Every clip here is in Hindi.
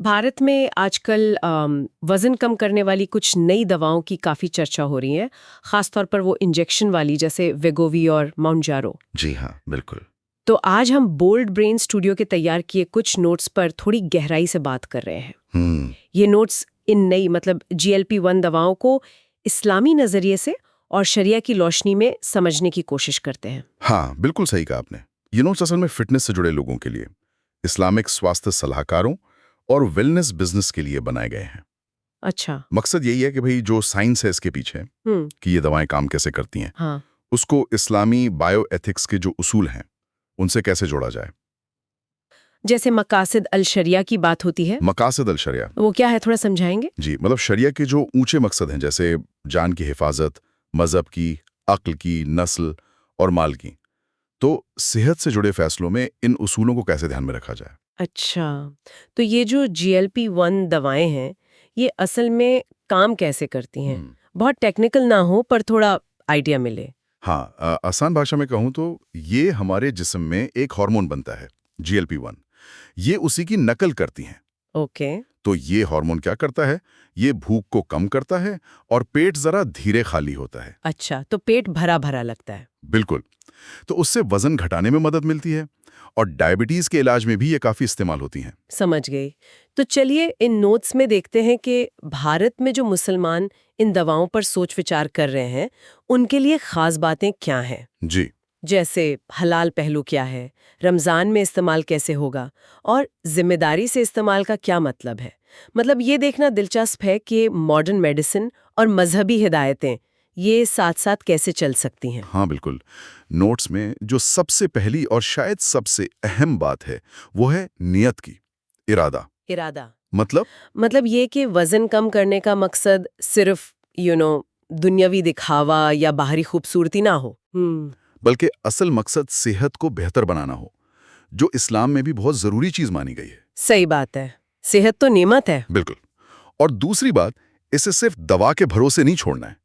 भारत में आजकल वज़न कम करने वाली कुछ नई दवाओं की काफ़ी चर्चा हो रही है, ख़ासतौर पर वो इंजेक्शन वाली जैसे वेगोवी और माउंजारो। जी हाँ, बिल्कुल। तो आज हम बोल्ड ब्रेन स्टूडियो के तैयार किए कुछ नोट्स पर थोड़ी गहराई से बात कर रहे हैं। ये नोट्स इन नई मतलब GLP-1 दवाओं को इस्लामी नज़रिए से और शरिया की रोशनी में समझने की कोशिश करते हैं। हाँ, बिल्कुल सही कहा आपने। ये नोट्स असल में फिटनेस से जुड़े लोगों के लिए, इस्लामिक स्वास्थ्य सलाहकारों और वेलनेस बिजनेस के लिए बनाए गए हैं। अच्छा। मकसद यही है कि भाई जो साइंस है इसके पीछे कि ये दवाएं काम कैसे करती हैं, हाँ। उसको इस्लामी बायोएथिक्स के जो उसूल हैं, उनसे कैसे जोड़ा जाए। जैसे मकासद अल शरिया की बात होती है, मकासद अल शरिया, वो क्या है, थोड़ा समझाएंगे? जी, मतलब शरिया के जो ऊंचे मकसद हैं, जैसे जान की हिफाजत, मजहब की, अक्ल की, नस्ल और माल की, तो सेहत से जुड़े फैसलों में इन उसूलों को कैसे ध्यान में रखा जाए। अच्छा, तो ये जो GLP-1 दवाएं हैं, ये असल में काम कैसे करती हैं? बहुत टेक्निकल ना हो पर थोड़ा आइडिया मिले। हाँ, आसान भाषा में कहूँ तो ये हमारे जिस्म में एक हार्मोन बनता है, GLP-1। ये उसी की नकल करती हैं। ओके। तो ये हार्मोन क्या करता है? ये भूख को कम करता है और पेट जरा धीरे खाली होता है। अच्छा, तो पेट भरा भरा लगता है। बिल्कुल। तो उससे वजन घटाने में मदद मिलती है और डायबिटीज के इलाज में भी ये काफी इस्तेमाल होती हैं। समझ गई। तो चलिए इन नोट्स में देखते हैं कि भारत में जो मुसलमान इन दवाओं पर सोच विचार कर रहे हैं, उनके लिए खास बातें क्या हैं? जी, जैसे हलाल पहलू क्या है, रमज़ान में इस्तेमाल कैसे होगा और जिम्मेदारी से इस्तेमाल का क्या मतलब है। मतलब ये देखना दिलचस्प है कि मॉडर्न मेडिसिन और मजहबी हिदायतें ये साथ साथ कैसे चल सकती हैं। हाँ बिल्कुल। नोट्स में जो सबसे पहली और शायद सबसे अहम बात है, वो है नियत की, इरादा। इरादा मतलब मतलब ये कि वज़न कम करने का मकसद सिर्फ दुनियावी दिखावा या बाहरी खूबसूरती ना हो। बल्कि असल मकसद सेहत को बेहतर बनाना हो, जो इस्लाम में भी बहुत जरूरी चीज मानी गई है। सही बात है, सेहत तो नेमत है। बिल्कुल। और दूसरी बात, इसे सिर्फ दवा के भरोसे नहीं छोड़ना है।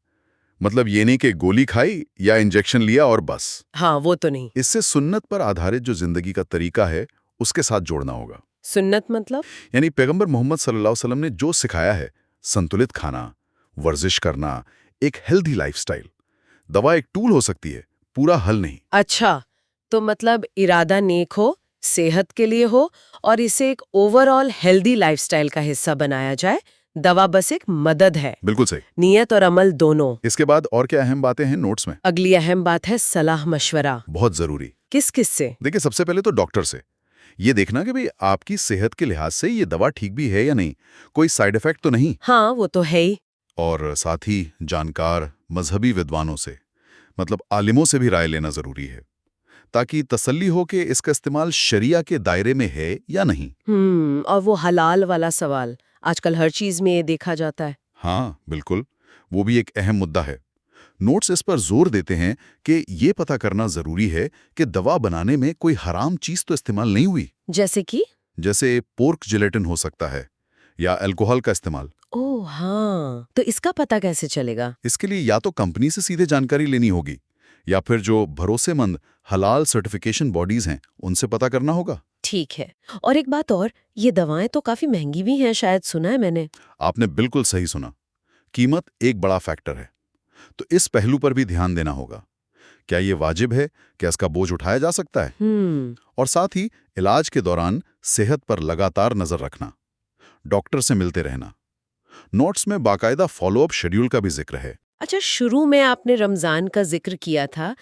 मतलब ये नहीं कि गोली खाई या इंजेक्शन लिया और बस। हाँ, वो तो नहीं। इससे सुन्नत पर आधारित जो जिंदगी का तरीका है, उसके साथ जोड़ना होगा। सुन्नत मतलब? यानी पैगंबर मोहम्मद सल्लल्लाहु अलैहि वसल्लम ने जो सिखाया है, संतुलित खाना, वर्जिश करना, एक हेल्दी लाइफस्टाइल। दवा एक टूल हो सकती है, पूरा हल नहीं। अच्छा, तो मतलब इरादा नेक हो, सेहत के लिए हो और इसे एक ओवरऑल हेल्दी लाइफस्टाइल का हिस्सा बनाया जाए। दवा बस एक मदद है। बिल्कुल सही। नियत और अमल दोनों। इसके बाद और क्या अहम बातें हैं नोट्स में? अगली अहम बात है सलाह मशवरा। बहुत जरूरी। किस किस से? देखिए, सबसे पहले तो डॉक्टर से ये देखना कि भाई आपकी सेहत के लिहाज से ये दवा ठीक भी है या नहीं, कोई साइड इफेक्ट तो नहीं। हाँ, वो तो है ही। और साथ ही जानकार मजहबी विद्वानों से, मतलब आलिमों से भी राय लेना जरूरी है, ताकि तसल्ली हो कि इसका इस्तेमाल शरिया के दायरे में है या नहीं। और वो हलाल वाला सवाल आजकल हर चीज में ये देखा जाता है। हाँ बिल्कुल, वो भी एक अहम मुद्दा है। नोट्स इस पर जोर देते हैं कि ये पता करना जरूरी है कि दवा बनाने में कोई हराम चीज तो इस्तेमाल नहीं हुई। जैसे कि? जैसे पोर्क जिलेटिन हो सकता है या अल्कोहल का इस्तेमाल। ओह हाँ, तो इसका पता कैसे चलेगा? इसके लिए या तो कंपनी से सीधे जानकारी लेनी होगी या फिर जो भरोसेमंद हलाल सर्टिफिकेशन बॉडीज हैं उनसे पता करना होगा। ठीक है। और एक बात और, ये दवाएं तो काफी महंगी भी हैं, शायद सुना है मैंने। आपने बिल्कुल सही सुना, कीमत एक बड़ा फैक्टर है। तो इस पहलू पर भी ध्यान देना होगा। क्या ये वाजिब है? क्या इसका बोझ उठाया जा सकता है? और साथ ही इलाज के दौरान सेहत पर लगातार नजर रखना, डॉक्टर से मिलते रहना। नोट्स में बाकायदा फॉलोअप शेड्यूल का भी जिक्र है। अच्छा, शुरू में आपने रमजान का जिक्र किया था,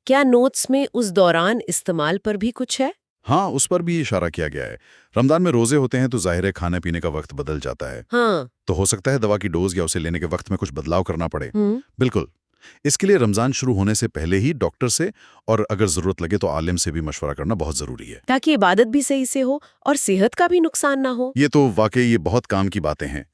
क्या नोट्स में उस दौरान इस्तेमाल पर भी कुछ है? हाँ, उस पर भी इशारा किया गया है। रमजान में रोजे होते हैं तो जाहिर है खाने पीने का वक्त बदल जाता है। हाँ। तो हो सकता है दवा की डोज या उसे लेने के वक्त में कुछ बदलाव करना पड़े। हम्म। बिल्कुल। इसके लिए रमजान शुरू होने से पहले ही डॉक्टर से और अगर जरूरत लगे तो आलिम से भी मशवरा करना बहुत जरूरी है, ताकि इबादत भी सही से हो और सेहत का भी नुकसान ना हो। ये तो वाकई ये बहुत काम की बातें हैं।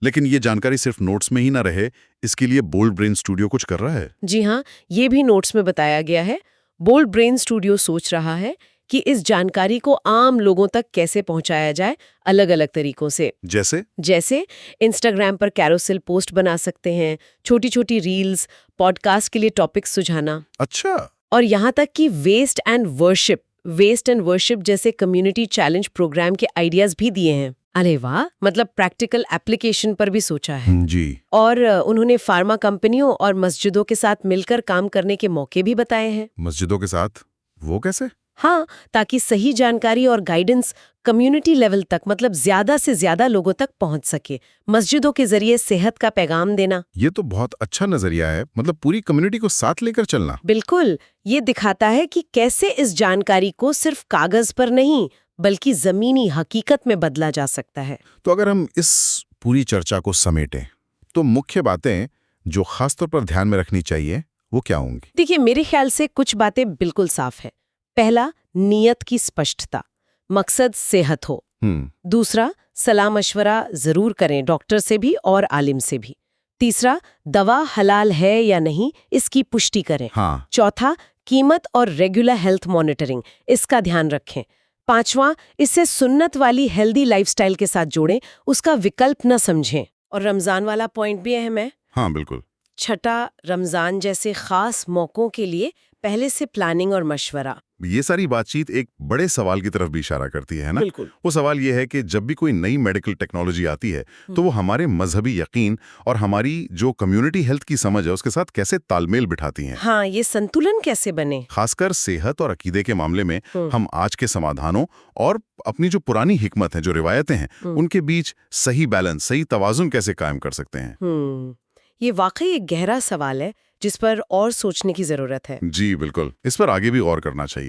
लेकिन ये जानकारी सिर्फ नोट्स में ही ना रहे, इसके लिए बोल्ड ब्रेन स्टूडियो कुछ कर रहा है। जी हाँ, ये भी नोट्स में बताया गया है। बोल्ड ब्रेन स्टूडियो सोच रहा है कि इस जानकारी को आम लोगों तक कैसे पहुंचाया जाए, अलग अलग तरीकों से। जैसे इंस्टाग्राम पर कैरोसेल पोस्ट बना सकते हैं, छोटी छोटी रील्स, पॉडकास्ट के लिए टॉपिक्स सुझाना। अच्छा। और यहाँ तक कि वेस्ट एंड वर्शिप जैसे कम्युनिटी चैलेंज प्रोग्राम के आइडियाज भी दिए हैं। अरे वाह, मतलब प्रैक्टिकल एप्लीकेशन पर भी सोचा है। जी। और उन्होंने फार्मा कंपनियों और मस्जिदों के साथ मिलकर काम करने के मौके भी बताए हैं। मस्जिदों के साथ वो कैसे? हाँ, ताकि सही जानकारी और गाइडेंस कम्युनिटी लेवल तक, मतलब ज्यादा से ज्यादा लोगों तक पहुंच सके। मस्जिदों के जरिए सेहत का पैगाम देना। ये तो बहुत अच्छा नजरिया है, मतलब पूरी कम्युनिटी को साथ लेकर चलना। बिल्कुल, ये दिखाता है कि कैसे इस जानकारी को सिर्फ कागज पर नहीं बल्कि जमीनी हकीकत में बदला जा सकता है। तो अगर हम इस पूरी चर्चा को समेटें तो मुख्य बातें जो खासतौर पर ध्यान में रखनी चाहिए वो क्या होंगी? देखिए, मेरे ख्याल से कुछ बातें बिल्कुल साफ है। पहला, नियत की स्पष्टता, मकसद सेहत हो। दूसरा, सलाह मशवरा जरूर करें, डॉक्टर से भी और आलिम से भी। तीसरा, दवा हलाल है या नहीं इसकी पुष्टि करें। हाँ। चौथा, कीमत और रेगुलर हेल्थ मॉनिटरिंग, इसका ध्यान रखें। पांचवा, इसे सुन्नत वाली हेल्दी लाइफस्टाइल के साथ जोड़ें, उसका विकल्प न समझें। और रमजान वाला पॉइंट भी अहम है। हाँ बिल्कुल। छठा, रमजान जैसे खास मौकों के लिए पहले से प्लानिंग और मशवरा। ये सारी बातचीत एक बड़े सवाल की तरफ भी इशारा करती है ना? बिल्कुल। वो सवाल ये है कि जब भी कोई नई मेडिकल टेक्नोलॉजी आती है तो वो हमारे मजहबी यकीन और हमारी जो कम्युनिटी हेल्थ की समझ है उसके साथ कैसे तालमेल बिठाती हैं। हाँ, ये संतुलन कैसे बने? खासकर सेहत और अकीदे के मामले में हम आज के समाधानों और अपनी जो पुरानी हिकमत है, जो रिवायतें हैं, उनके बीच सही बैलेंस, सही तवाजुन कैसे कायम कर सकते हैं। ये वाकई एक गहरा सवाल है जिस पर और सोचने की जरूरत है। जी बिल्कुल, इस पर आगे भी गौर करना चाहिए।